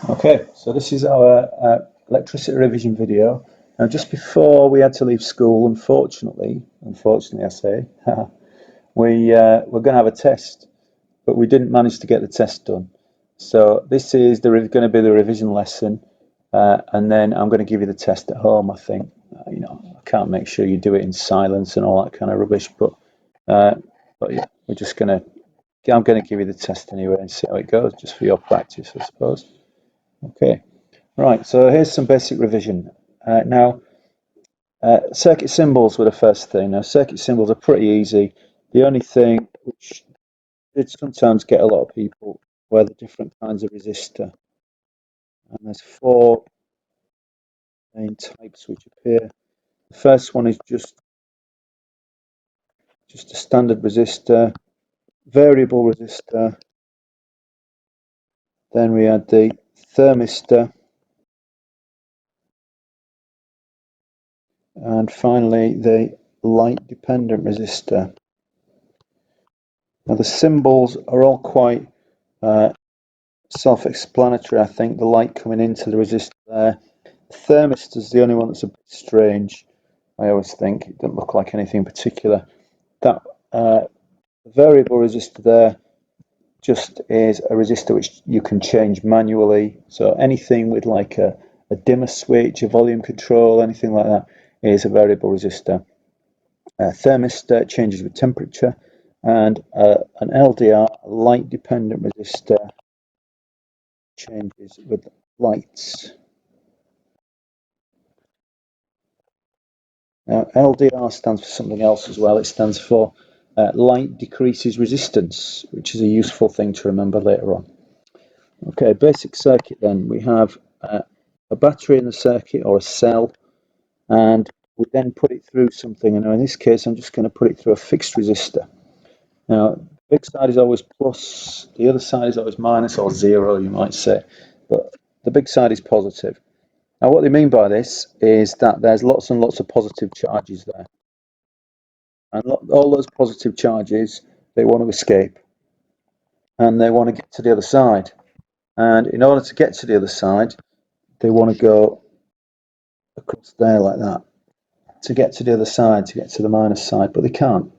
Okay, so this is our electricity revision video. Now, just before we had to leave school, unfortunately I say, we're going to have a test, but we didn't manage to get the test done. So this is going to be the revision lesson, and then I'm going to give you the test at home. I think, I can't make sure you do it in silence and all that kind of rubbish, but yeah, I'm going to give you the test anyway and see how it goes, just for your practice, I suppose. Okay. Right, so here's some basic revision. Circuit symbols were the first thing. Now, circuit symbols are pretty easy. The only thing which did sometimes get a lot of people were the different kinds of resistor. And there's four main types which appear. The first one is just a standard resistor, variable resistor. Then we had the thermistor. And finally, the light-dependent resistor. Now, the symbols are all quite self-explanatory. I think the light coming into the resistor there. The thermistor is the only one that's a bit strange. I always think it doesn't look like anything particular. That variable resistor there just is a resistor which you can change manually. So anything with like a dimmer switch, a volume control, anything like that is a variable resistor. Thermistor changes with temperature, and an LDR, a light dependent resistor, changes with lights. Now, LDR stands for something else as well. It stands for light decreases resistance, which is a useful thing to remember later on. Okay, basic circuit then. We have a battery in the circuit, or a cell, and we then put it through something. And in this case, I'm just going to put it through a fixed resistor. Now, the big side is always plus, the other side is always minus, or zero, you might say, but the big side is positive. Now, what they mean by this is that there's lots and lots of positive charges there. And all those positive charges, they want to escape. And they want to get to the other side. And in order to get to the other side, they want to go across there like that. To get to the other side, to get to the minus side, but they can't.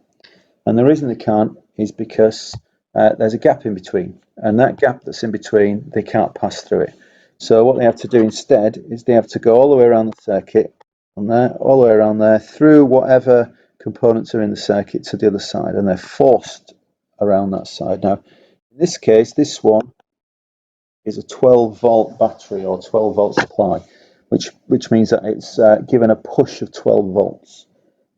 And the reason they can't is because there's a gap in between. And that gap that's in between, they can't pass through it. So what they have to do instead is they have to go all the way around the circuit, from there, all the way around there, through whatever components are in the circuit to the other side, and they're forced around that side. Now, in this case, this one is a 12-volt battery or 12-volt supply, which means that it's given a push of 12 volts.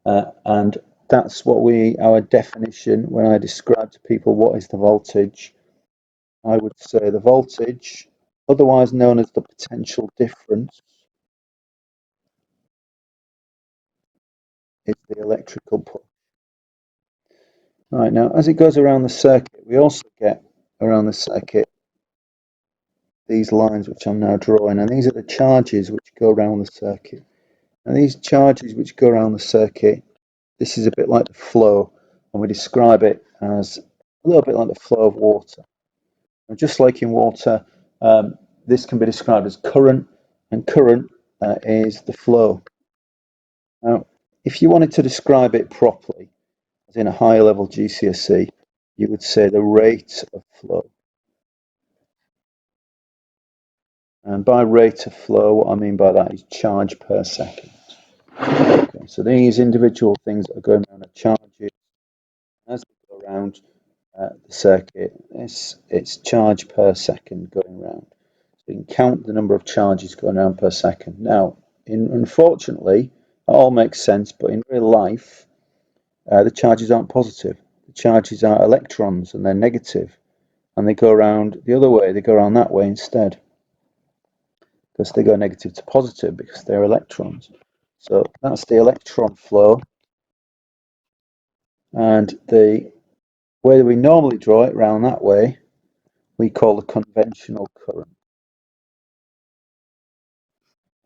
And that's what our definition, when I describe to people what is the voltage, I would say the voltage, otherwise known as the potential difference, is the electrical push. Right, now as it goes around the circuit, we also get around the circuit these lines which I'm now drawing, and these are the charges which go around the circuit. And these charges which go around the circuit, this is a bit like the flow, and we describe it as a little bit like the flow of water. And just like in water, this can be described as current, and current is the flow. Now, if you wanted to describe it properly, as in a higher level GCSE, you would say the rate of flow. And by rate of flow, what I mean by that is charge per second. Okay, so these individual things that are going around are charges. As they go around the circuit, it's charge per second going around. So you can count the number of charges going around per second. Now, unfortunately, that all makes sense, but in real life, the charges aren't positive. The charges are electrons, and they're negative, and they go around the other way. They go around that way instead, because they go negative to positive because they're electrons. So that's the electron flow, and the way that we normally draw it around that way, we call the conventional current.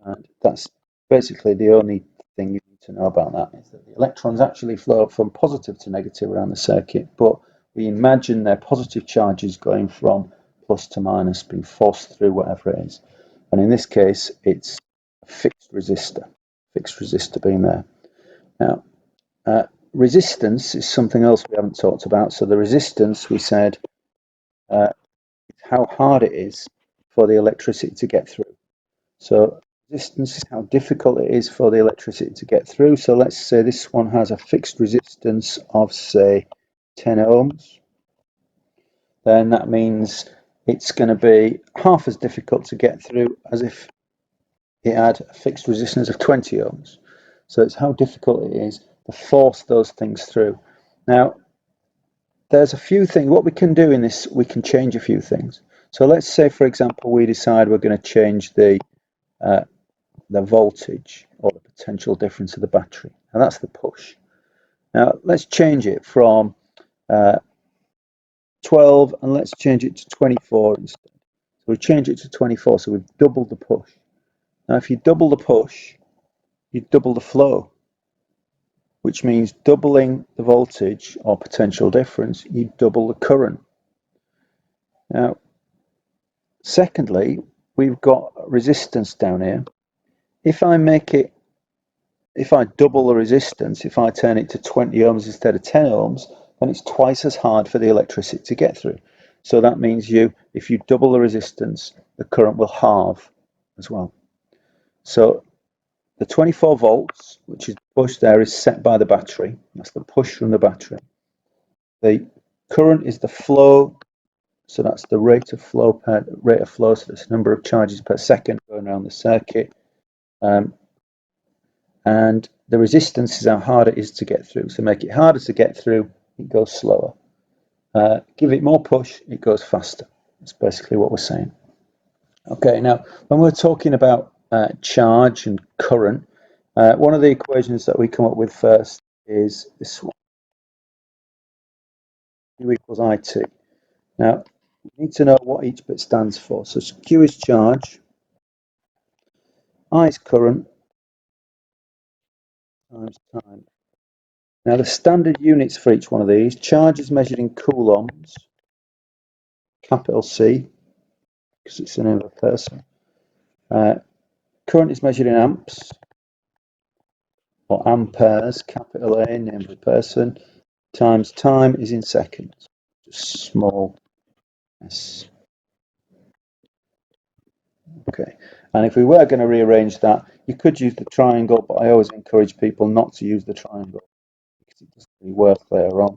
And that's basically the only thing you need to know about that, is that the electrons actually flow from positive to negative around the circuit, but we imagine their positive charges going from plus to minus being forced through whatever it is. And in this case, it's a fixed resistor being there. Now, resistance is something else we haven't talked about. So the resistance, we said, is how hard it is for the electricity to get through. So resistance is how difficult it is for the electricity to get through. So let's say this one has a fixed resistance of, say, 10 ohms. Then that means it's going to be half as difficult to get through as if it had a fixed resistance of 20 ohms. So it's how difficult it is to force those things through. Now, there's a few things. What we can do in this, we can change a few things. So let's say, for example, we decide we're going to change the voltage or the potential difference of the battery, and that's the push. Now, let's change it from 12 and let's change it to 24 instead. So we change it to 24, so we've doubled the push. Now, if you double the push, you double the flow, which means doubling the voltage or potential difference, you double the current. Now, secondly, we've got resistance down here. If I double the resistance, if I turn it to 20 ohms instead of 10 ohms, then it's twice as hard for the electricity to get through. So that means if you double the resistance, the current will halve as well. So the 24 volts, which is the push there, is set by the battery. That's the push from the battery. The current is the flow, so that's the rate of flow, so that's the number of charges per second going around the circuit. And the resistance is how hard it is to get through. So make it harder to get through, it goes slower. Give it more push, it goes faster. That's basically what we're saying. Okay, now when we're talking about charge and current, one of the equations that we come up with first is this one, Q equals IT. Now, we need to know what each bit stands for. So Q is charge, I is current, times time. Now, the standard units for each one of these, charge is measured in coulombs, capital C, because it's the name of a person. Current is measured in amps, or amperes, capital A, name of a person, times time is in seconds, just small s. Okay, and if we were going to rearrange that, you could use the triangle, but I always encourage people not to use the triangle because it doesn't really work later on.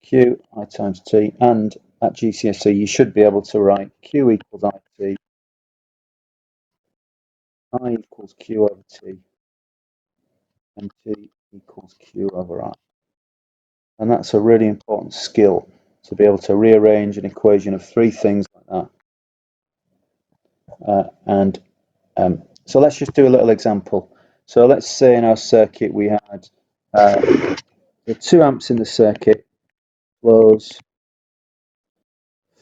Q, I times T, and at GCSE you should be able to write Q equals IT, I equals Q over T, and T equals Q over I. And that's a really important skill, to be able to rearrange an equation of three things like that. So let's just do a little example. So let's say in our circuit we had the 2 amps in the circuit flows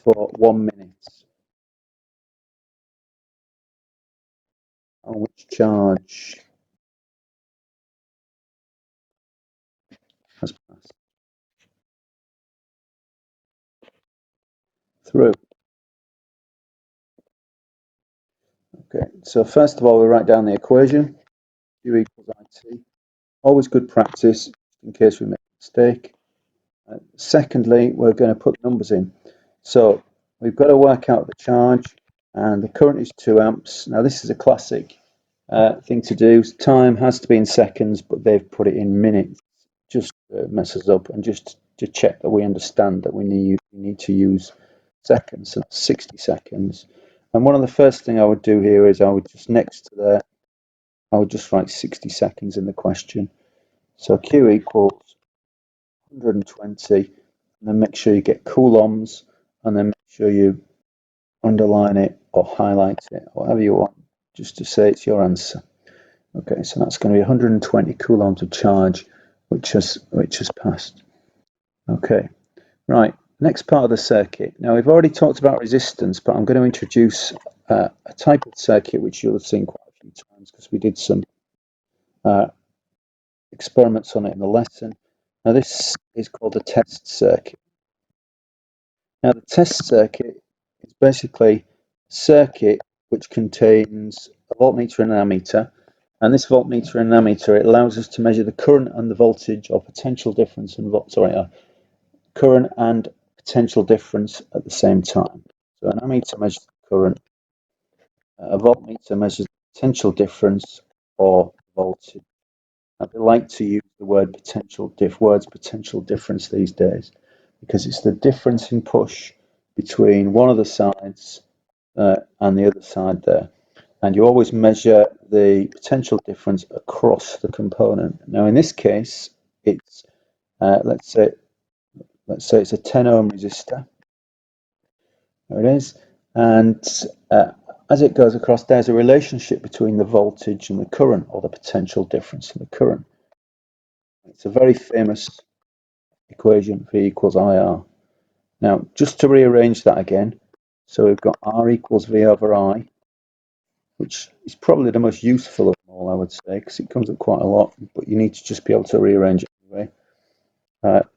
for 1 minute, on which charge has passed through. Okay, so first of all we write down the equation, Q equals IT. Always good practice in case we make a mistake. Secondly, we're going to put numbers in. So we've got to work out the charge, and the current is 2 amps. Now this is a classic thing to do. Time has to be in seconds, but they've put it in minutes. Just messes up, and just to check that we understand that we need to use seconds. So that's 60 seconds. And one of the first thing I would do here is I would just next to there, I would just write 60 seconds in the question. So Q equals 120, and then make sure you get coulombs, and then make sure you underline it or highlight it, whatever you want, just to say it's your answer. Okay, so that's going to be 120 coulombs of charge, which has passed. Okay, right, next part of the circuit. Now we've already talked about resistance, but I'm going to introduce a type of circuit which you'll have seen quite a few times because we did some experiments on it in the lesson. Now this is called a test circuit. Now the test circuit is basically a circuit which contains a voltmeter and an ammeter. And this voltmeter and ammeter, it allows us to measure the current and the voltage or potential difference and current and potential difference at the same time. So an ammeter measures the current, a voltmeter measures the potential difference or voltage. I like to use the word potential difference these days because it's the difference in push between one of the sides and the other side there. And you always measure the potential difference across the component. Now in this case, it's let's say it's a 10 ohm resistor. There it is. And as it goes across, there's a relationship between the voltage and the current, or the potential difference in the current. It's a very famous equation, V equals IR. Now, just to rearrange that again, so we've got R equals V over I, which is probably the most useful of them all, I would say, because it comes up quite a lot, but you need to just be able to rearrange it anyway.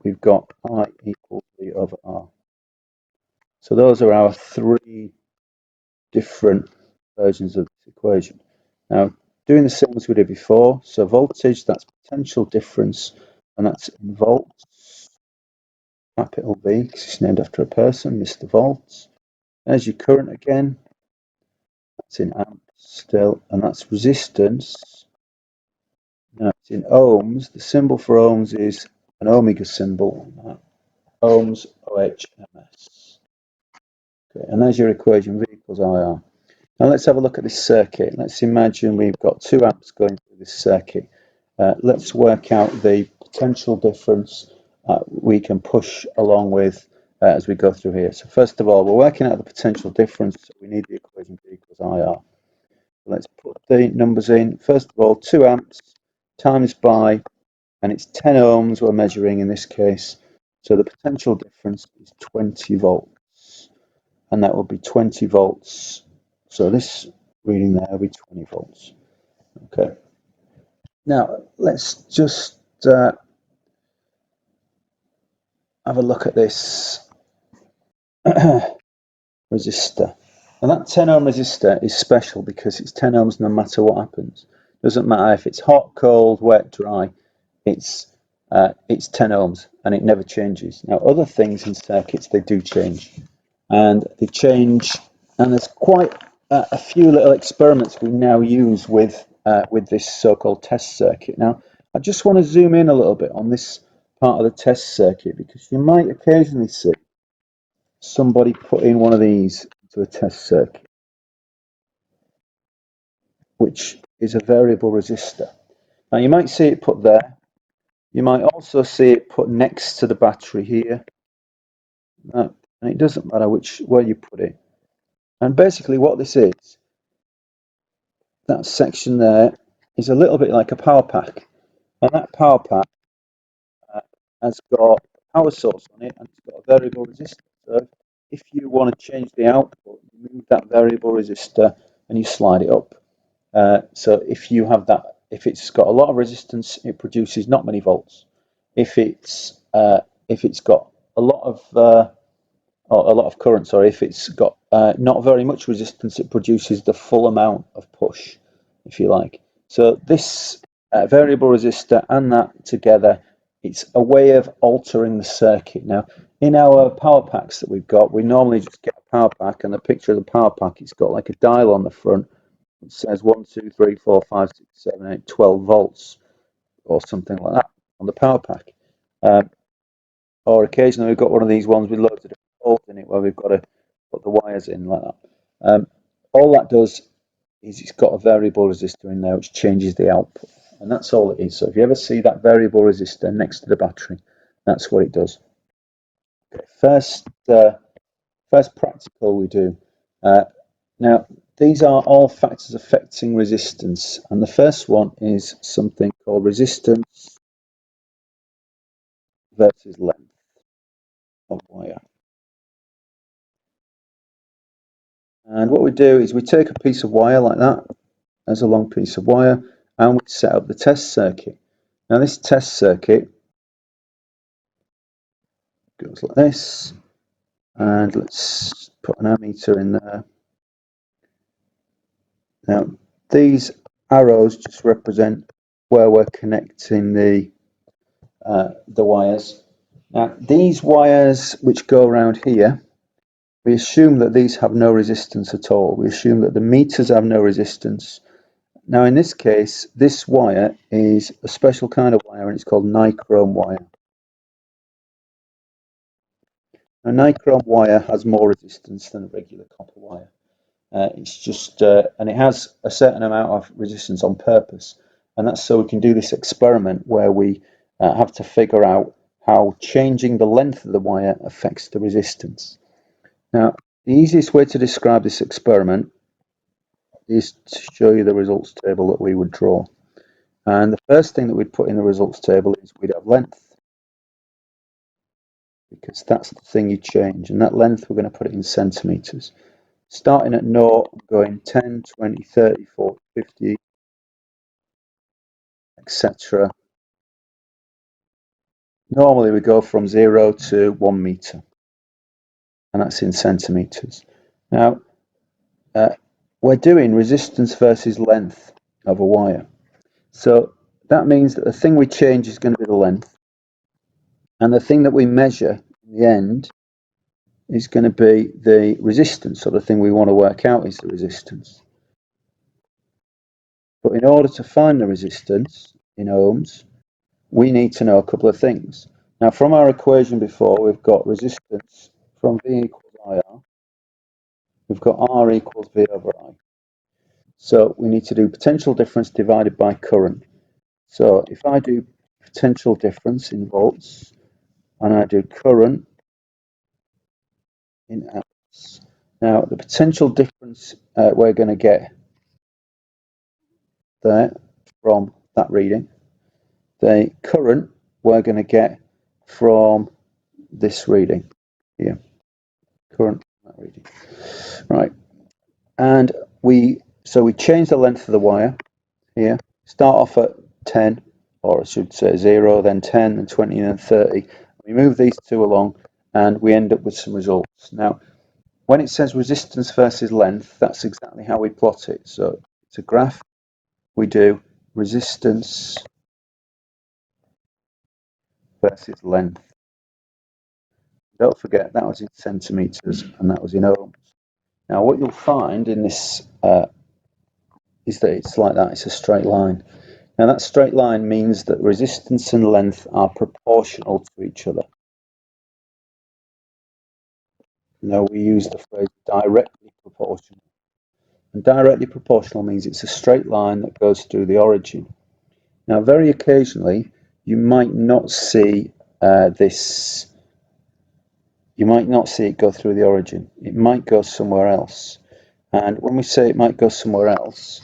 We've got I equals V over R. So those are our three different versions of this equation. Now, doing the same as we did before, so voltage, that's potential difference, and that's in volts, capital V, because it's named after a person, Mr. Volts. There's your current again, that's in amps still, and that's resistance. Now it's in ohms. The symbol for ohms is an omega symbol, ohms, OHMS. Okay, and there's your equation, V equals IR. Now let's have a look at this circuit. Let's imagine we've got 2 amps going through this circuit. Let's work out the potential difference we can push along with as we go through here. So first of all, we're working out the potential difference, so we need the equation V equals IR. So let's put the numbers in. First of all, 2 amps times by, and it's 10 ohms we're measuring in this case, so the potential difference is 20 volts, and that will be 20 volts. So this reading there will be 20 volts. Okay. Now let's just have a look at this resistor. And that 10 ohm resistor is special because it's 10 ohms no matter what happens. Doesn't matter if it's hot, cold, wet, dry. It's 10 ohms and it never changes. Now other things in circuits, they do change, and they change, and there's quite a few little experiments we now use with this so-called test circuit. Now I just want to zoom in a little bit on this part of the test circuit because you might occasionally see somebody put in one of these into a test circuit, which is a variable resistor. Now you might see it put there. You might also see it put next to the battery here, and it doesn't matter where you put it. And basically what this is, that section there, is a little bit like a power pack. And that power pack has got a power source on it, and it's got a variable resistor. So if you want to change the output, you move that variable resistor and you slide it up. So if you have that, if it's got a lot of resistance, it produces not many volts. If it's got a lot of current, sorry, if it's got not very much resistance, it produces the full amount of push, if you like. So this variable resistor and that together, it's a way of altering the circuit. Now, in our power packs that we've got, we normally just get a power pack, and the picture of the power pack, it's got like a dial on the front. It says 1, 2, 3, 4, 5, 6, 7, 8, 12 volts or something like that on the power pack. Or occasionally we've got one of these ones with loads of different holes in it where we've got to put the wires in like that. All that does is it's got a variable resistor in there which changes the output, and that's all it is. So if you ever see that variable resistor next to the battery, that's what it does. Okay, first practical we do. Now these are all factors affecting resistance, and the first one is something called resistance versus length of wire. And what we do is we take a piece of wire like that, as a long piece of wire, and we set up the test circuit. Now this test circuit goes like this, and let's put an ammeter in there. Now, these arrows just represent where we're connecting the wires. Now, these wires which go around here, we assume that these have no resistance at all. We assume that the meters have no resistance. Now, in this case, this wire is a special kind of wire, and it's called nichrome wire. Now, nichrome wire has more resistance than a regular copper wire. It's just, and it has a certain amount of resistance on purpose, and that's so we can do this experiment where we have to figure out how changing the length of the wire affects the resistance. Now, the easiest way to describe this experiment is to show you the results table that we would draw. And the first thing that we'd put in the results table is we'd have length, because that's the thing you change, and that length we're going to put it in centimeters. Starting at 0, going 10, 20, 30, 40, 50, etc. Normally we go from 0 to 1 meter, and that's in centimeters. Now, we're doing resistance versus length of a wire. So that means that the thing we change is going to be the length, and the thing that we measure in the end is going to be the resistance. So the thing we want to work out is the resistance. But in order to find the resistance in ohms, we need to know a couple of things. Now, from our equation before, we've got resistance from V equals IR. We've got R equals V over I. So we need to do potential difference divided by current. So if I do potential difference in volts, and I do current in amps. Now, the potential difference we're going to get there from that reading. The current we're going to get from this reading here. Current from that reading. Right. And we change the length of the wire here. Start off at 10, or I should say 0, then 10, then 20, then 30. We move these two along, and we end up with some results. Now, when it says resistance versus length, that's exactly how we plot it. So it's a graph. We do resistance versus length. Don't forget that was in centimeters and that was in ohms. Now, what you'll find in this is that it's like that. It's a straight line. Now, that straight line means that resistance and length are proportional to each other. Now, we use the phrase directly proportional. And directly proportional means it's a straight line that goes through the origin. Now, very occasionally, you might not see this. You might not see it go through the origin. It might go somewhere else. And when we say it might go somewhere else,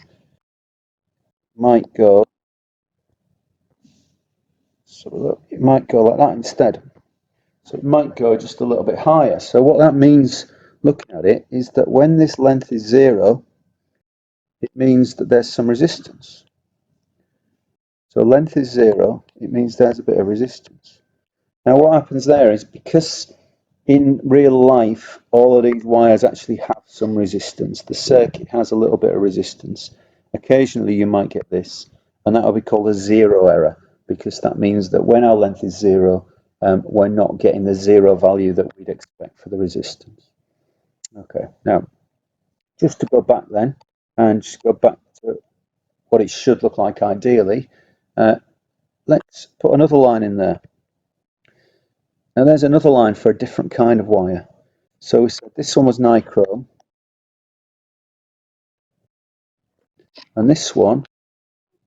it might go like that instead. So it might go just a little bit higher. So what that means, looking at it, is that when this length is 0, it means that there's some resistance. So length is 0, it means there's a bit of resistance. Now what happens there is, because in real life all of these wires actually have some resistance, the circuit has a little bit of resistance. Occasionally you might get this, and that will be called a zero error, because that means that when our length is 0, we're not getting the 0 value that we'd expect for the resistance. Okay, now just to go back then, and just go back to what it should look like ideally, let's put another line in there. Now there's another line for a different kind of wire. So we said this one was nichrome, and this one,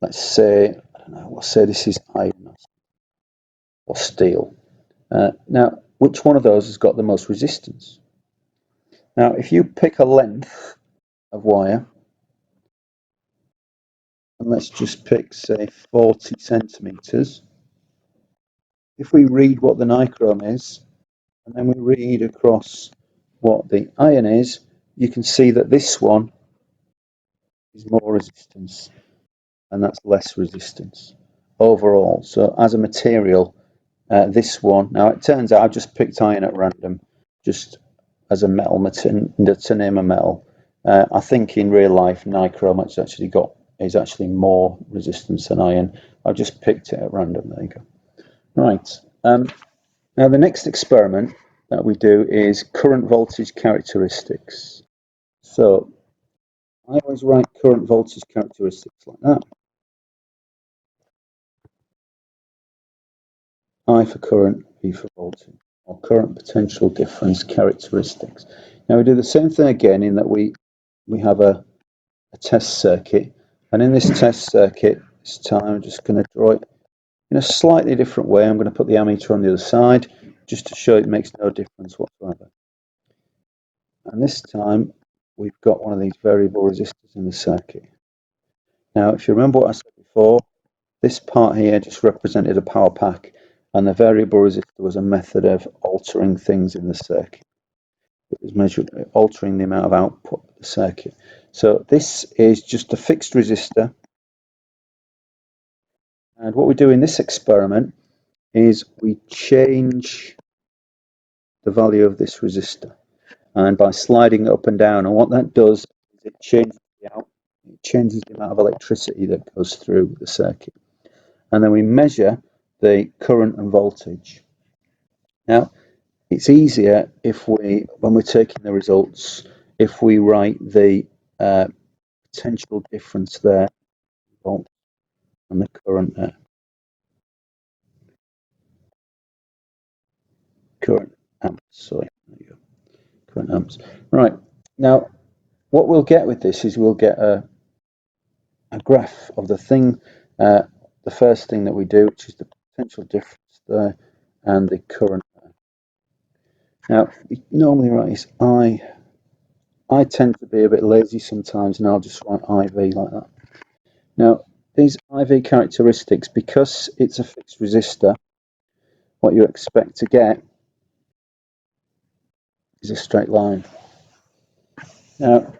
let's say, I don't know, we'll say this is iron or steel. Now, which one of those has got the most resistance? Now, if you pick a length of wire, and let's just pick, say, 40 centimeters, if we read what the nichrome is, and then we read across what the iron is, you can see that this one is more resistance, and that's less resistance overall. So as a material, this one, now it turns out I've just picked iron at random, just as a metal to name a metal. I think in real life nichrome is actually more resistance than iron. I've just picked it at random. There you go. Right. Now the next experiment that we do is current voltage characteristics. So I always write current voltage characteristics like that. I for current, V for voltage, or current potential difference characteristics. Now we do the same thing again in that we have a test circuit, and in this test circuit this time I'm just going to draw it in a slightly different way. I'm going to put the ammeter on the other side just to show it makes no difference whatsoever. And this time we've got one of these variable resistors in the circuit. Now if you remember what I said before, this part here just represented a power pack, and the variable resistor was a method of altering things in the circuit. It was altering the amount of output of the circuit. So this is just a fixed resistor, and what we do in this experiment is we change the value of this resistor, and by sliding it up and down, and what that does is it changes the amount of electricity that goes through the circuit, and then we measure the current and voltage. Now it's easier when we're taking the results, if we write the potential difference there, volt, and the current there. Current amps, sorry, there you go. Current amps. Right, now what we'll get with this is we'll get a graph of the thing, the first thing that we do, which is the potential difference there, and the current there. Now, we normally write this I tend to be a bit lazy sometimes, and I'll just write IV like that. Now, these IV characteristics, because it's a fixed resistor, what you expect to get is a straight line. Now,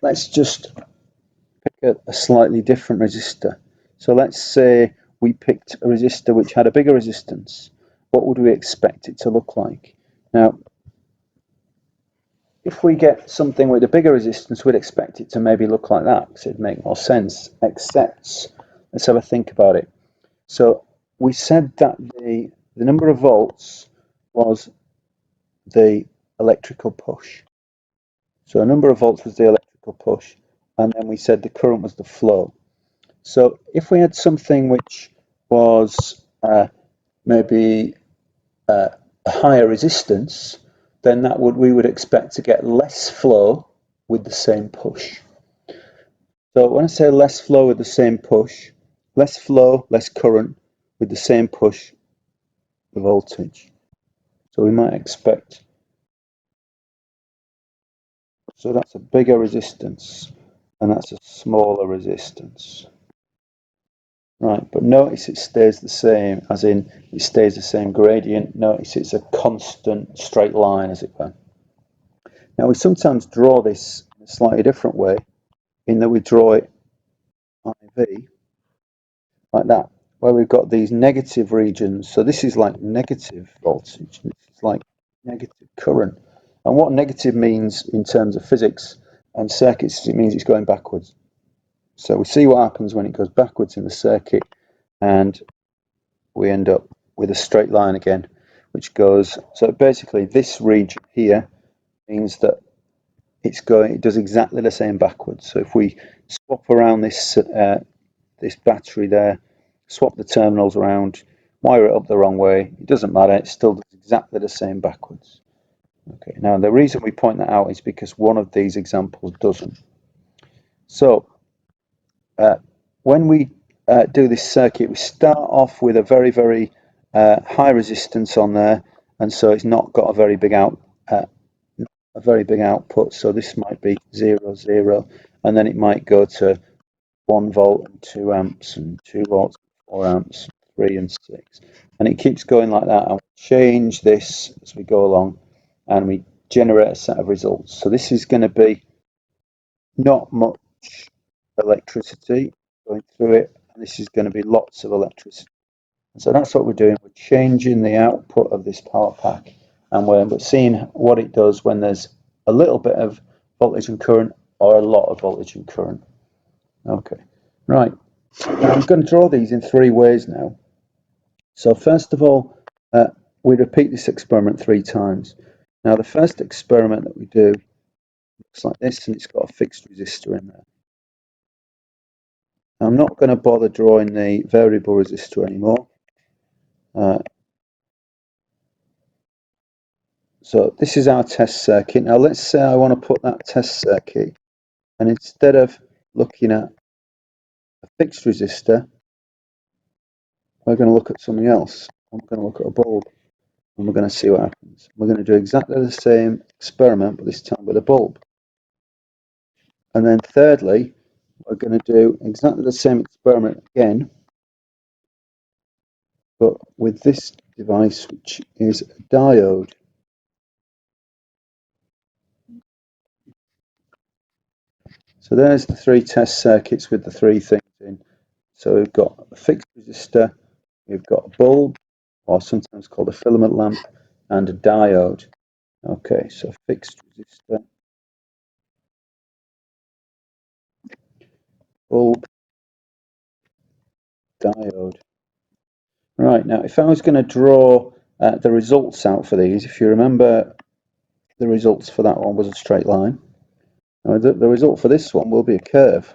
let's just pick a slightly different resistor. So let's say we picked a resistor which had a bigger resistance. What would we expect it to look like? Now, if we get something with a bigger resistance, we'd expect it to maybe look like that, because it'd make more sense, except, let's have a think about it. So we said that the number of volts was the electrical push. So a number of volts was the electrical push, and then we said the current was the flow. So if we had something which was maybe a higher resistance, then we would expect to get less flow with the same push. So when I say less flow with the same push, less flow, less current with the same push, the voltage. So we might expect, so that's a bigger resistance and that's a smaller resistance. Right, but notice it stays the same, as in it stays the same gradient. Notice it's a constant straight line, as it were. Now we sometimes draw this in a slightly different way, in that we draw it IV like that, where we've got these negative regions. So this is like negative voltage, this is like negative current. And what negative means in terms of physics and circuits, it means it's going backwards. So we see what happens when it goes backwards in the circuit, and we end up with a straight line again, which goes, so basically this region here means that it does exactly the same backwards. So if we swap around this battery there, swap the terminals around, wire it up the wrong way, it doesn't matter, it still does exactly the same backwards. Okay, now the reason we point that out is because one of these examples doesn't. So when we do this circuit, we start off with a very, very high resistance on there, and so it's not got a very big output. So this might be 0, 0, and then it might go to 1 volt and 2 amps and 2 volts, 4 amps, 3 and 6, and it keeps going like that. And we change this as we go along, and we generate a set of results. So this is going to be not much electricity going through it, and this is going to be lots of electricity. And so that's what we're doing. We're changing the output of this power pack, and we're seeing what it does when there's a little bit of voltage and current or a lot of voltage and current. Okay, right. Now I'm going to draw these in three ways now. So first of all, we repeat this experiment 3 times. Now the first experiment that we do looks like this, and it's got a fixed resistor in there. I'm not going to bother drawing the variable resistor anymore. So this is our test circuit. Now let's say I want to put that test circuit, and instead of looking at a fixed resistor, we're going to look at something else. I'm going to look at a bulb, and we're going to see what happens. We're going to do exactly the same experiment, but this time with a bulb. And then thirdly, we're going to do exactly the same experiment again, but with this device, which is a diode. So there's the 3 test circuits with the 3 things in. So we've got a fixed resistor, we've got a bulb, or sometimes called a filament lamp, and a diode. Okay, so fixed resistor, bulb, diode. Right, now if I was going to draw the results out for these, if you remember, the results for that one was a straight line. Now, the result for this one will be a curve.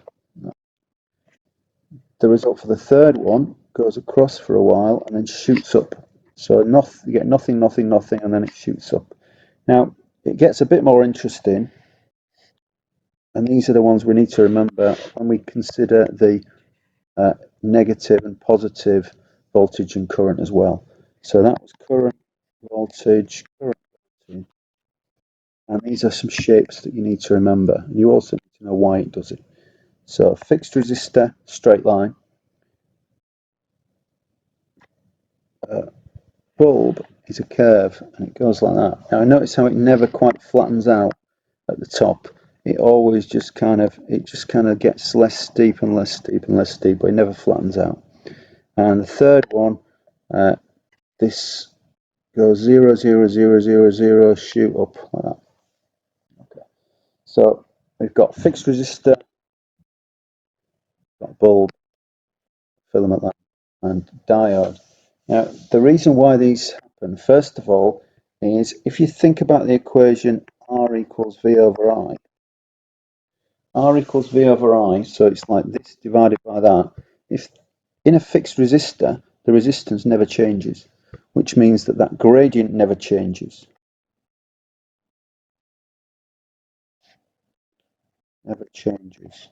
The result for the third one goes across for a while and then shoots up. So you get nothing, nothing, nothing, and then it shoots up. Now, it gets a bit more interesting, and these are the ones we need to remember when we consider the negative and positive voltage and current as well. So that was current, voltage, current, voltage. And these are some shapes that you need to remember. You also need to know why it does it. So fixed resistor, straight line. Bulb is a curve, and it goes like that. Now notice how it never quite flattens out at the top. It always just kind of gets less steep and less steep and less steep, but it never flattens out. And the third one, this goes 0, 0, 0, 0, 0, shoot up like that. Okay. So we've got fixed resistor, got bulb, filament lamp, and diode. Now the reason why these happen, first of all, is if you think about the equation R equals V over I, R equals V over I, so it's like this divided by that. If in a fixed resistor, the resistance never changes, which means that that gradient never changes. Never changes.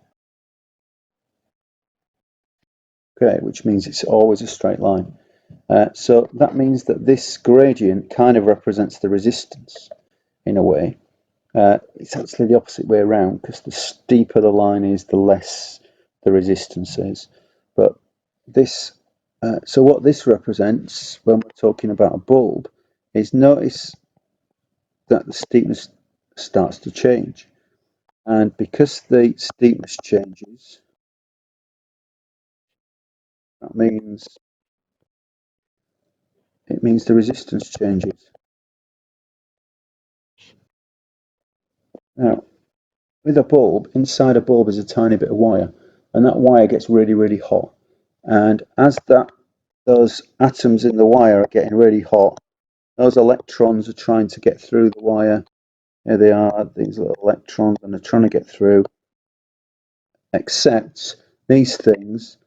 Okay, which means it's always a straight line. So that means that this gradient kind of represents the resistance in a way. It's actually the opposite way around, because the steeper the line is, the less the resistance is. But this, so what this represents when we're talking about a bulb is, notice that the steepness starts to change. And because the steepness changes, that means the resistance changes. Now, with a bulb, inside a bulb is a tiny bit of wire, and that wire gets really, really hot. And as those atoms in the wire are getting really hot, those electrons are trying to get through the wire. Here they are, these little electrons, and they're trying to get through. Except these things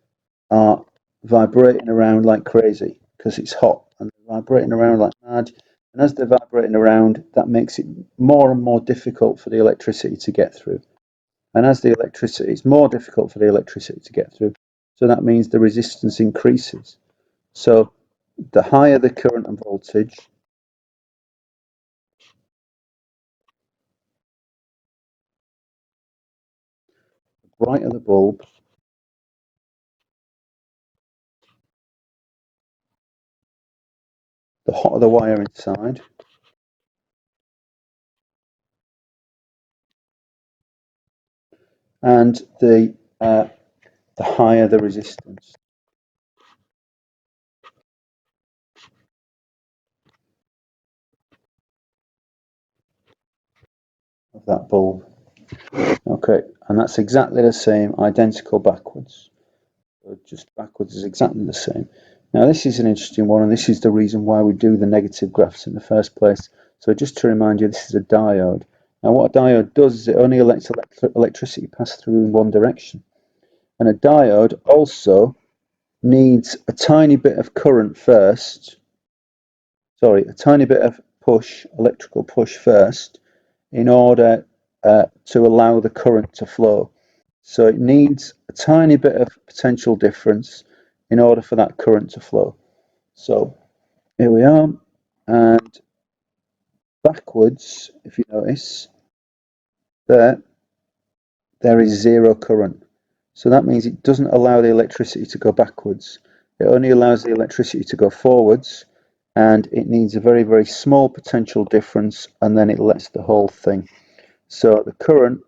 are vibrating around like crazy because it's hot, and they're vibrating around like mad. And as they're vibrating around, that makes it more and more difficult for the electricity to get through. And as the electricity, it's more difficult for the electricity to get through. So that means the resistance increases. So the higher the current and voltage, the brighter the bulb, the hotter the wire inside, and the higher the resistance. that bulb. Okay, and that's exactly the same, identical backwards. So just backwards is exactly the same. Now this is an interesting one, and this is the reason why we do the negative graphs in the first place. So just to remind you, this is a diode. Now what a diode does is it only lets electricity pass through in one direction. And a diode also needs a tiny bit of current first, sorry, a tiny bit of push, electrical push first, in order to allow the current to flow. So it needs a tiny bit of potential difference in order for that current to flow. So here we are, and backwards, if you notice, there is zero current. So that means it doesn't allow the electricity to go backwards. It only allows the electricity to go forwards, and it needs a very, very small potential difference, and then it lets the whole thing. So the current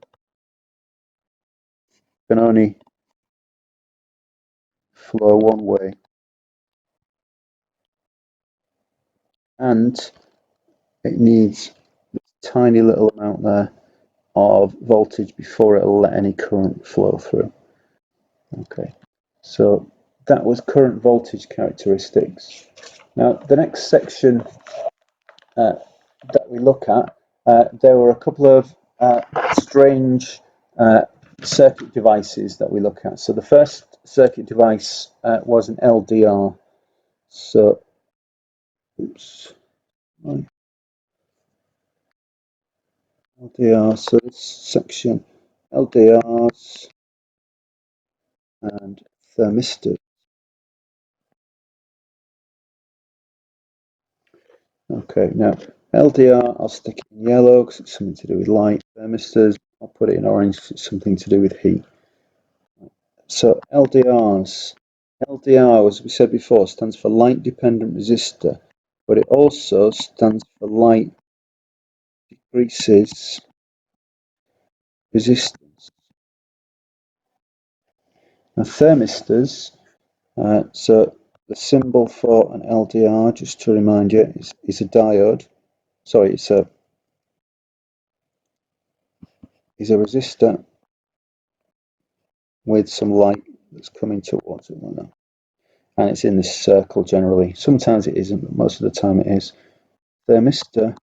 can only flow one way, and it needs this tiny little amount there of voltage before it'll let any current flow through. Okay, so that was current voltage characteristics. Now the next section that we look at, there were a couple of strange circuit devices that we look at. So the first circuit device was an LDR. So, oops, LDR. So this section, LDRs and thermistors. Okay, now LDR, I'll stick it in yellow because it's something to do with light. Thermistors, I'll put it in orange because it's something to do with heat. So LDRs. LDR, as we said before, stands for light dependent resistor, but it also stands for light decreases resistance. Now thermistors, so the symbol for an LDR, just to remind you, is a diode. Sorry, it's a resistor with some light that's coming towards it like that. And it's in this circle generally. Sometimes it isn't, but most of the time it is. Thermistor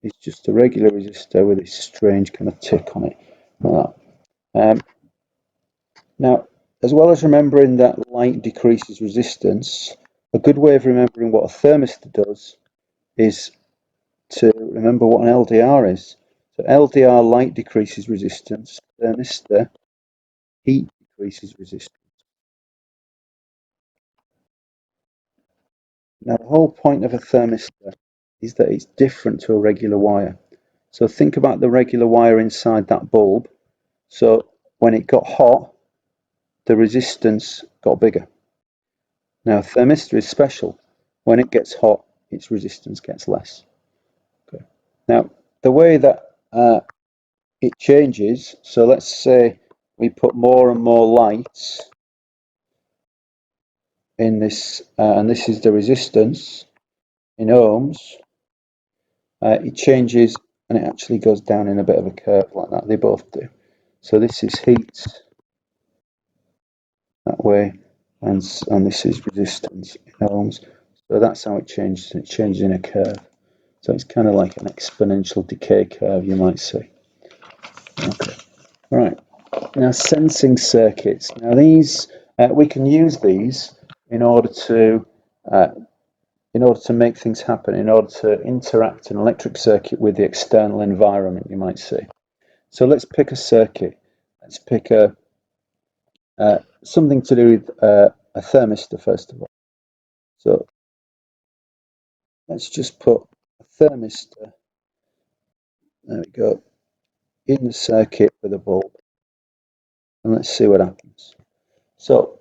is just a regular resistor with this strange kind of tick on it, like that. Now, as well as remembering that light decreases resistance, a good way of remembering what a thermistor does is to remember what an LDR is. So LDR, light decreases resistance. Thermistor, heat decreases resistance. Now, the whole point of a thermistor is that it's different to a regular wire. So think about the regular wire inside that bulb. So when it got hot, the resistance got bigger. Now, a thermistor is special. When it gets hot, its resistance gets less. Okay. Now, the way that it changes, so let's say we put more and more lights in this, and this is the resistance in ohms, it changes and it actually goes down in a bit of a curve like that. They both do. So this is heat that way, and this is resistance in ohms. So that's how it changes. It changes in a curve. So it's kind of like an exponential decay curve, you might say. Okay. Right. Now, sensing circuits. Now, these we can use these in order to make things happen, in order to interact an electric circuit with the external environment, you might say. So let's pick a circuit. Let's pick something to do with a thermistor first of all. So let's just put a thermistor. There we go. In the circuit with a bulb, and let's see what happens. So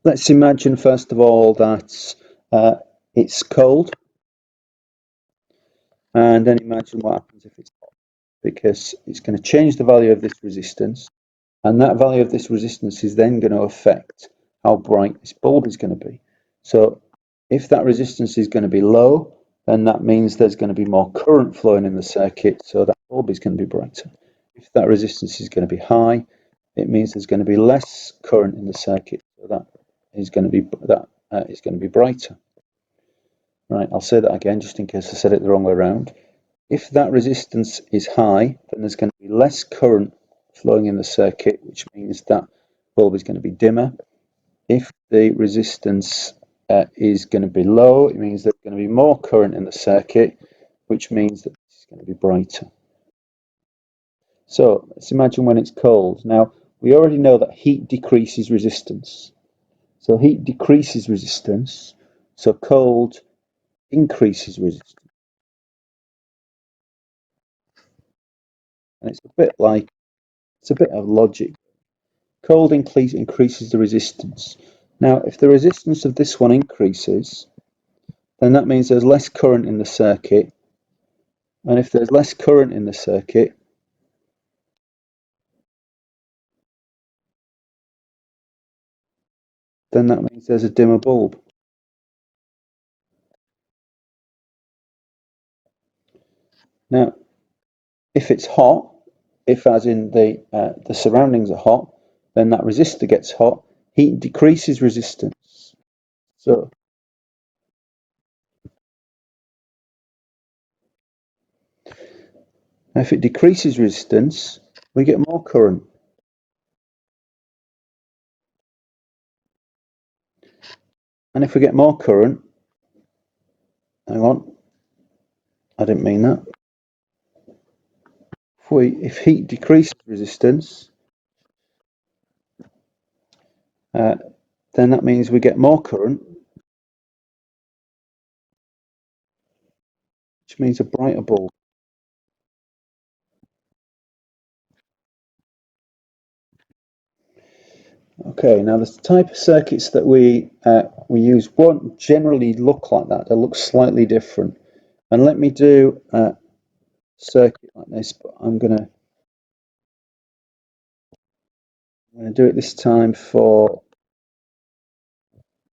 let's imagine first of all that it's cold, and then imagine what happens if it's hot, because it's going to change the value of this resistance, and that value of this resistance is then going to affect how bright this bulb is going to be. So if that resistance is going to be low, then that means there's going to be more current flowing in the circuit, so that bulb is going to be brighter. If that resistance is going to be high, it means there's going to be less current in the circuit, so that is going to be brighter. Right, I'll say that again just in case I said it the wrong way around. If that resistance is high, then there's going to be less current flowing in the circuit, which means that bulb is going to be dimmer. If the resistance is going to be low, it means there's going to be more current in the circuit, which means that it's going to be brighter. So let's imagine when it's cold. Now, we already know that heat decreases resistance. So heat decreases resistance, so cold increases resistance. And it's a bit of logic. Cold increases the resistance. Now, if the resistance of this one increases, then that means there's less current in the circuit. And if there's less current in the circuit, then that means there's a dimmer bulb. Now, if it's hot, if as in the surroundings are hot, then that resistor gets hot. Heat decreases resistance. So if it decreases resistance, we get more current. And if we get more current, hang on, I didn't mean that. If heat decreases resistance, then that means we get more current, which means a brighter bulb. Okay, now the type of circuits that we use won't generally look like that. They'll look slightly different. And let me do a circuit like this, but I'm going to do it this time for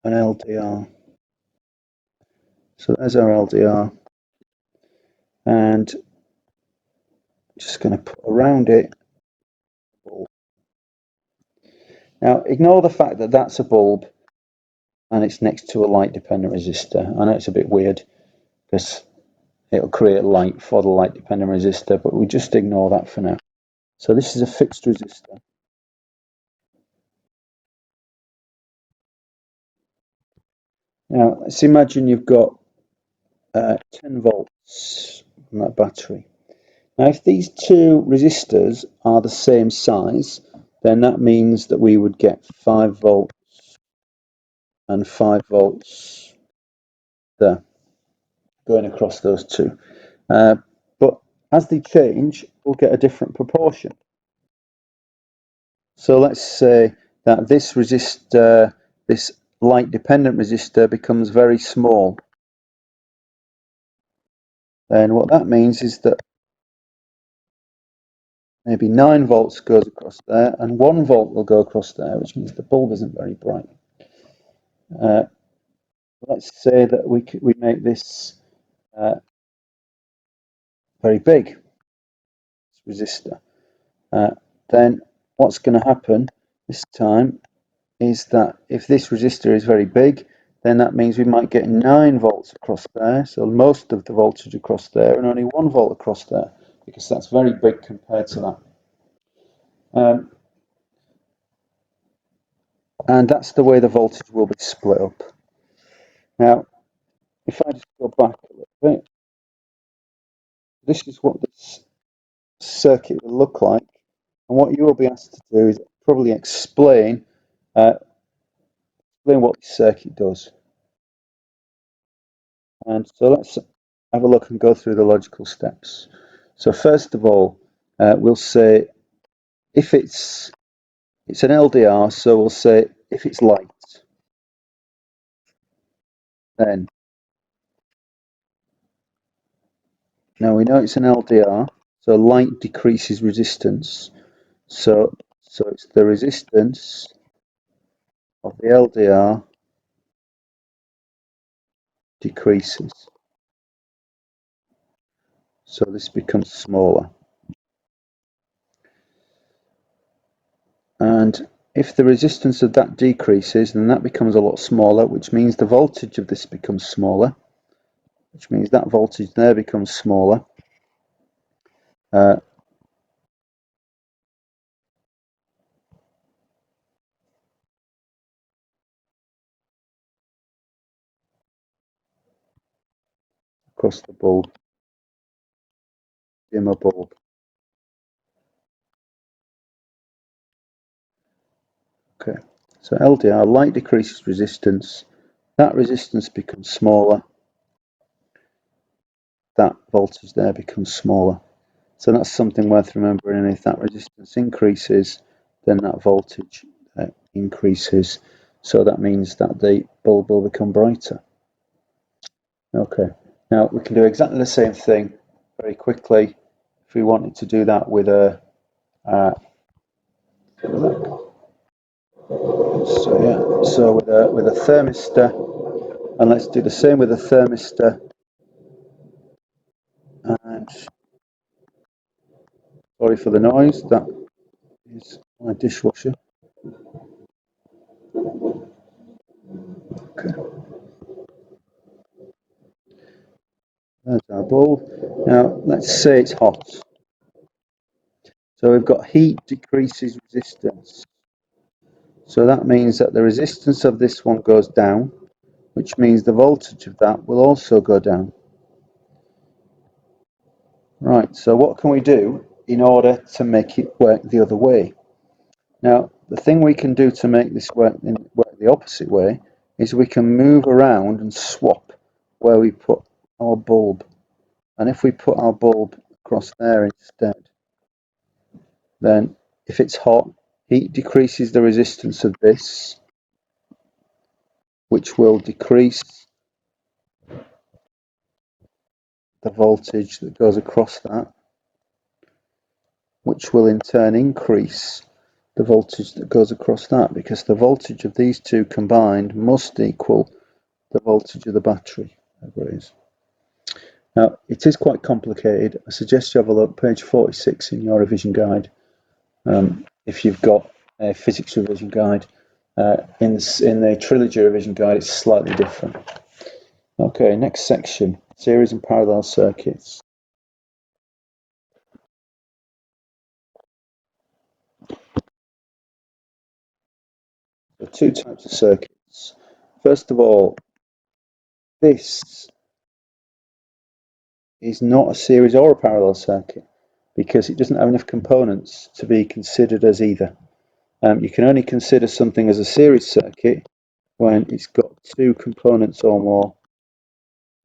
an LDR. So there's our LDR, and just going to put around it a bulb. Now ignore the fact that that's a bulb and it's next to a light dependent resistor. I know it's a bit weird because it'll create light for the light dependent resistor, but we just ignore that for now. So this is a fixed resistor. Now let's imagine you've got 10 volts on that battery. Now if these two resistors are the same size, then that means that we would get 5 volts and 5 volts there going across those two. But as they change, we'll get a different proportion. So let's say that this resistor, this light dependent resistor, becomes very small. Then what that means is that maybe 9 volts goes across there and 1 volt will go across there, which means the bulb isn't very bright. Let's say that we make this very big, this resistor. Then what's going to happen this time is that if this resistor is very big, then that means we might get 9 volts across there, so most of the voltage across there, and only 1 volt across there, because that's very big compared to that. And that's the way the voltage will be split up. Now, if I just go back a little bit, this is what this circuit will look like, and what you will be asked to do is probably explain what this circuit does. And so let's have a look and go through the logical steps. So first of all, we'll say if it's an LDR, so we'll say if it's light, then now we know it's an LDR, so light decreases resistance. So it's the resistance of the LDR decreases. So this becomes smaller. And if the resistance of that decreases, then that becomes a lot smaller, which means the voltage of this becomes smaller, which means that voltage there becomes smaller. Across the bulb, dimmer bulb. Okay, so LDR, light decreases resistance, that resistance becomes smaller, that voltage there becomes smaller. So that's something worth remembering, and if that resistance increases, then that voltage increases. So that means that the bulb will become brighter. Okay, now we can do exactly the same thing very quickly if we wanted to do that with a with a thermistor, and let's do the same with a thermistor. And sorry for the noise, that is my dishwasher. Okay, there's our bulb. Now let's say it's hot. So we've got heat decreases resistance. So that means that the resistance of this one goes down, which means the voltage of that will also go down. Right, so what can we do in order to make it work the other way? Now, the thing we can do to make this work the opposite way is we can move around and swap where we put our bulb. And if we put our bulb across there instead, then if it's hot, heat decreases the resistance of this, which will decrease the voltage that goes across that, which will in turn increase the voltage that goes across that, because the voltage of these two combined must equal the voltage of the battery, whatever it is. Now, it is quite complicated. I suggest you have a look, page 46 in your revision guide, if you've got a physics revision guide. In the trilogy revision guide, it's slightly different. Okay, next section, series and parallel circuits. So two types of circuits. First of all, this is not a series or a parallel circuit because it doesn't have enough components to be considered as either. You can only consider something as a series circuit when it's got two components or more.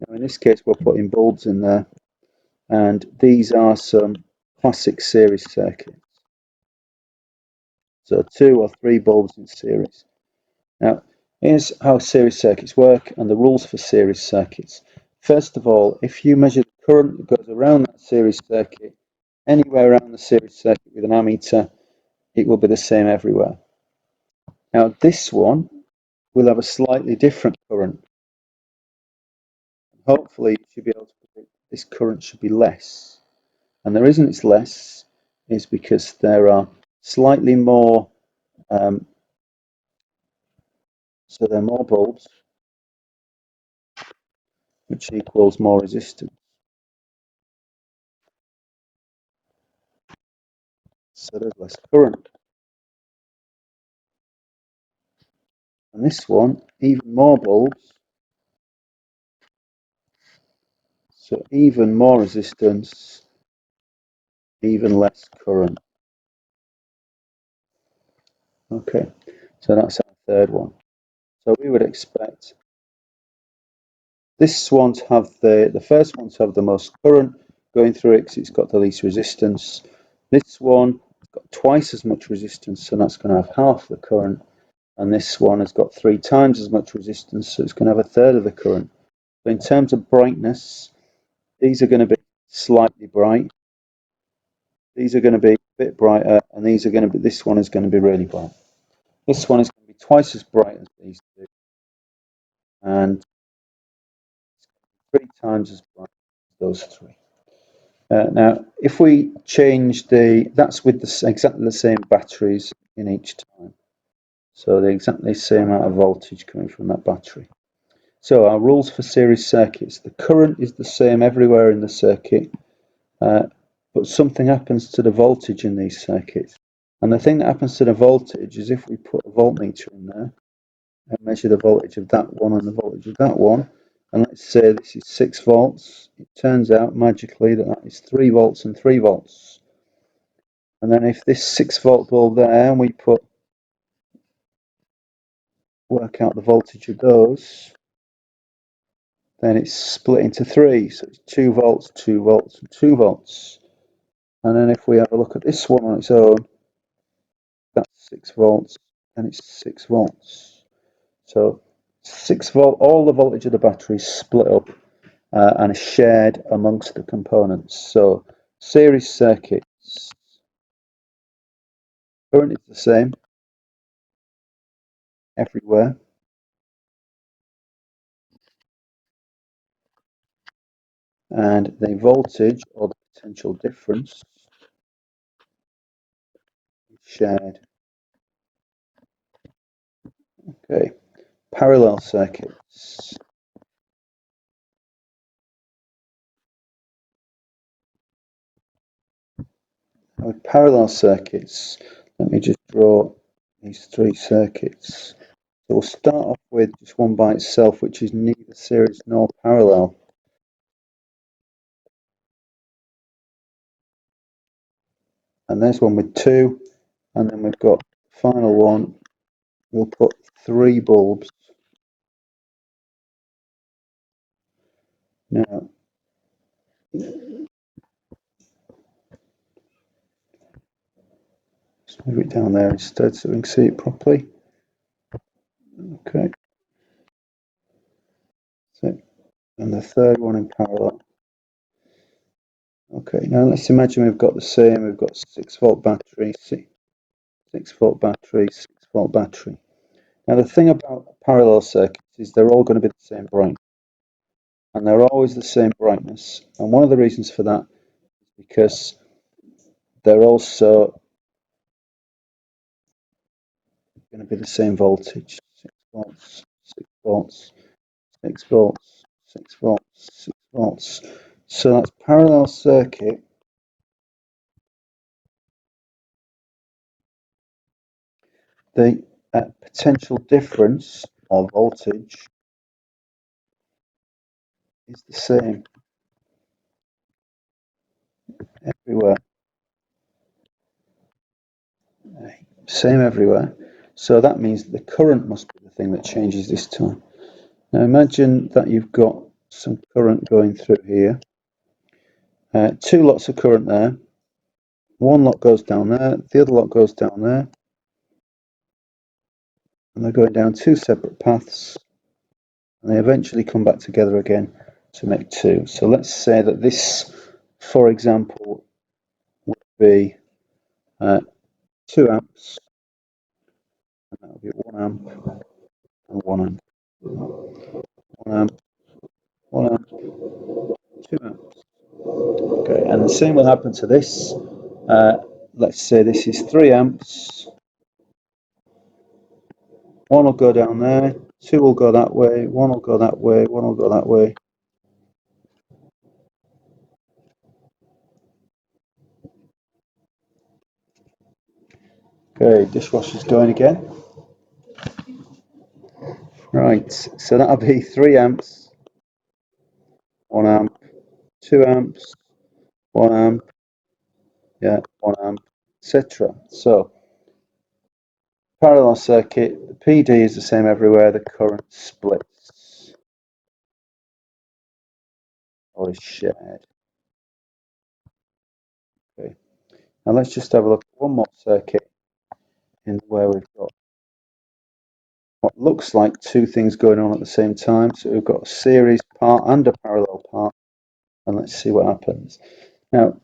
Now in this case we're putting bulbs in there, and these are some classic series circuits. So 2 or 3 bulbs in series. Now here's how series circuits work and the rules for series circuits. First of all, if you measure the current that goes around that series circuit, anywhere around the series circuit with an ammeter, it will be the same everywhere. Now this one will have a slightly different current. Hopefully you should be able to predict this current should be less. And the reason it's less is because there are slightly more, so there are more bulbs, which equals more resistance. So there's less current. And this one, even more bulbs, so even more resistance, even less current. Okay, so that's our third one. So we would expect this one to have the first one to have the most current going through it because it's got the least resistance. This one has got twice as much resistance, so that's going to have half the current. And this one has got 3 times as much resistance, so it's going to have a third of the current. So in terms of brightness, these are going to be slightly bright. These are going to be a bit brighter, and these are going to be. This one is going to be really bright. This one is going to be twice as bright as these two, and 3 times as bright as those 3. Now, if we change that's with exactly the same batteries in each time. So the exactly same amount of voltage coming from that battery. So our rules for series circuits: the current is the same everywhere in the circuit, but something happens to the voltage in these circuits. And the thing that happens to the voltage is if we put a voltmeter in there and measure the voltage of that one and the voltage of that one, and let's say this is 6 volts, it turns out magically that that is 3 volts and 3 volts. And then if this 6-volt bulb there, and we work out the voltage of those, then it's split into 3, so it's 2 volts, 2 volts, and 2 volts. And then if we have a look at this one on its own, that's 6 volts, and it's 6 volts. So 6 volt, all the voltage of the battery is split up and is shared amongst the components. So series circuits, current is the same everywhere. And the voltage or the potential difference is shared. Okay, parallel circuits. With parallel circuits, let me just draw these 3 circuits. So we'll start off with just one by itself, which is neither series nor parallel. And there's one with 2, and then we've got the final one. We'll put 3 bulbs. Now, let's move it down there instead so we can see it properly. Okay. So, and the third one in parallel. Okay, now let's imagine we've got the same. We've got 6-volt battery, 6-volt battery, 6-volt battery. Now the thing about parallel circuits is they're all going to be the same brightness, and they're always the same brightness. And one of the reasons for that is because they're also going to be the same voltage: 6 volts, 6 volts, 6 volts, 6 volts, 6 volts. So that's parallel circuit. The potential difference or voltage is the same everywhere. Same everywhere. So that means the current must be the thing that changes this time. Now imagine that you've got some current going through here. 2 lots of current there. One lot goes down there, the other lot goes down there. And they're going down 2 separate paths. And they eventually come back together again to make 2. So let's say that this, for example, would be 2 amps. And that would be 1 amp and 1 amp. 1 amp, 1 amp, 2 amps. Okay, and the same will happen to this. Let's say this is 3 amps. 1 will go down there, 2 will go that way, 1 will go that way, 1 will go that way. Okay, dishwasher's going again. Right, so that'll be 3 amps, 1 amp, 2 amps, 1 amp, yeah, 1 amp, etc. So, parallel circuit, the PD is the same everywhere, the current splits or is shared. Okay, now let's just have a look at one more circuit in where we've got what looks like 2 things going on at the same time. So we've got a series part and a parallel part, and let's see what happens. Now,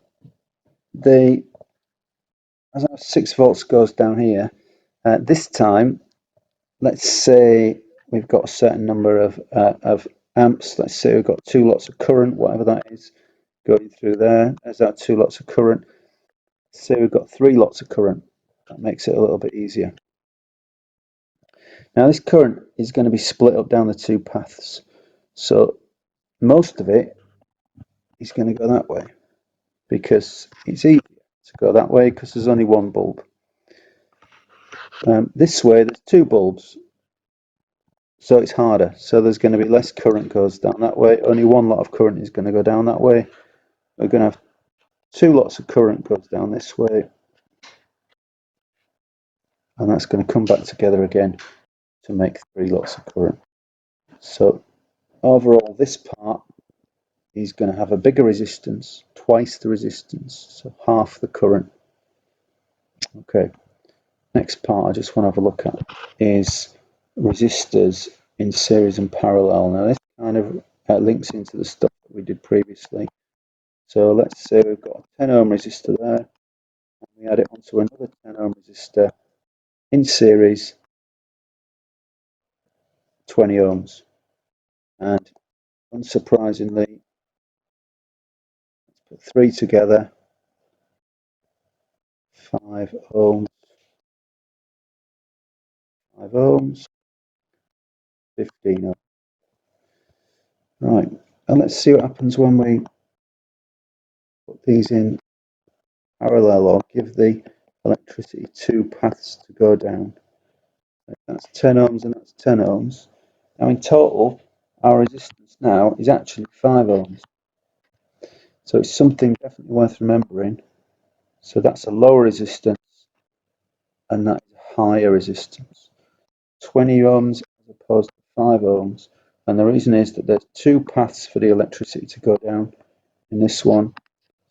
as our 6 volts goes down here, this time, let's say we've got a certain number of amps. Let's say we've got 2 lots of current, whatever that is, going through there. There's our 2 lots of current. Let's say we've got 3 lots of current. That makes it a little bit easier. Now this current is going to be split up down the two paths. So most of it is going to go that way because it's easier to go that way because there's only one bulb. This way there's two bulbs, so it's harder. So there's going to be less current goes down that way. Only one lot of current is going to go down that way. We're going to have two lots of current goes down this way, and that's going to come back together again to make three lots of current. So overall this part is going to have a bigger resistance, twice the resistance, so half the current. Okay, next part I just want to have a look at is resistors in series and parallel. Now this kind of links into the stuff that we did previously. So let's say we've got a 10 ohm resistor there, and we add it onto another 10 ohm resistor in series, 20 ohms. And unsurprisingly, let's put three together, 5 ohms, 5 ohms, 15 ohms. Right, and let's see what happens when we put these in parallel or give the electricity two paths to go down. That's 10 ohms and that's 10 ohms. Now in total, our resistance now is actually 5 ohms. So it's something definitely worth remembering. So that's a lower resistance and that is a higher resistance. 20 ohms as opposed to 5 ohms. And the reason is that there's two paths for the electricity to go down in this one.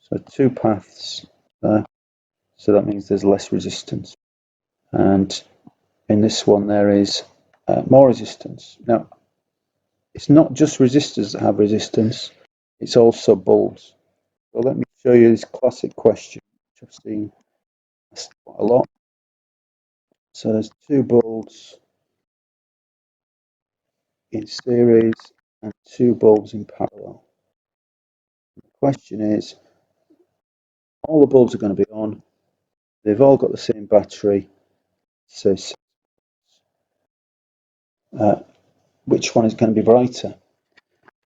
So two paths there. So that means there's less resistance. And in this one there is more resistance. Now, it's not just resistors that have resistance, it's also bulbs. So let me show you this classic question, which I've seen asked quite a lot. So there's two bulbs in series and two bulbs in parallel. The question is, all the bulbs are going to be on, they've all got the same battery, so which one is going to be brighter?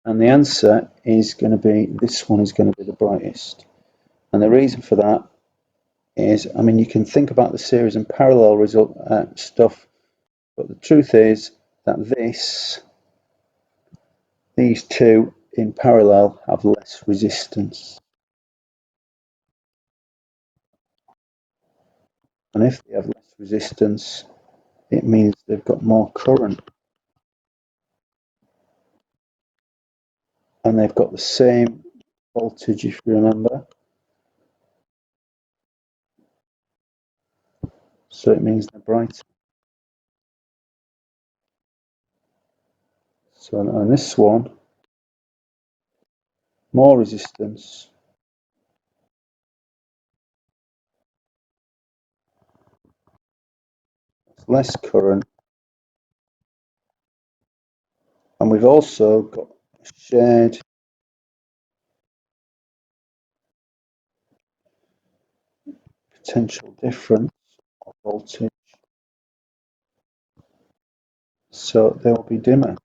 And the answer is going to be this one is going to be the brightest. And the reason for that is, I mean, you can think about the series and parallel result stuff, but the truth is that these two in parallel have less resistance. And if they have less resistance, it means they've got more current. And they've got the same voltage, if you remember. So it means they're brighter. So on this one, more resistance, less current, and we've also got a shared potential difference of voltage, so they will be dimmer.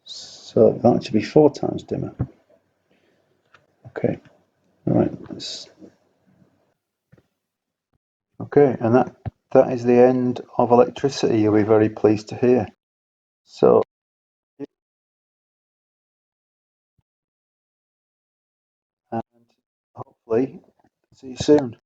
So it'll actually be 4 times dimmer. Okay, all right. Okay, and that is the end of electricity. You'll be very pleased to hear. So, and hopefully see you soon.